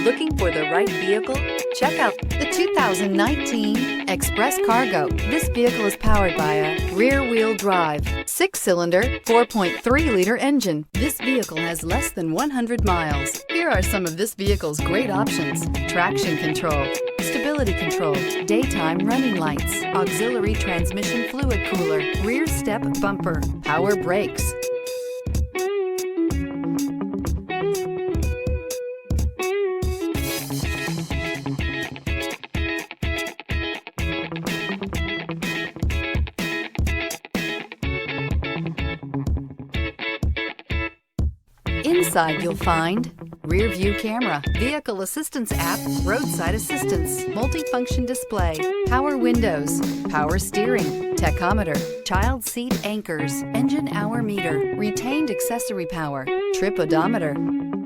Looking for the right vehicle? Check out the 2019 Express Cargo. This vehicle is powered by a rear-wheel drive, 6-cylinder, 4.3-liter engine. This vehicle has less than 100 miles. Here are some of this vehicle's great options: traction control, stability control, daytime running lights, auxiliary transmission fluid cooler, rear step bumper, power brakes. Inside you'll find rear view camera, vehicle assistance app, roadside assistance, multifunction display, power windows, power steering, tachometer, child seat anchors, engine hour meter, retained accessory power, trip odometer.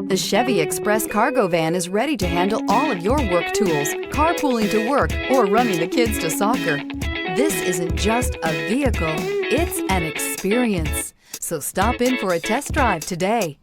The Chevy Express Cargo Van is ready to handle all of your work tools, carpooling to work, or running the kids to soccer. This isn't just a vehicle, it's an experience. So stop in for a test drive today.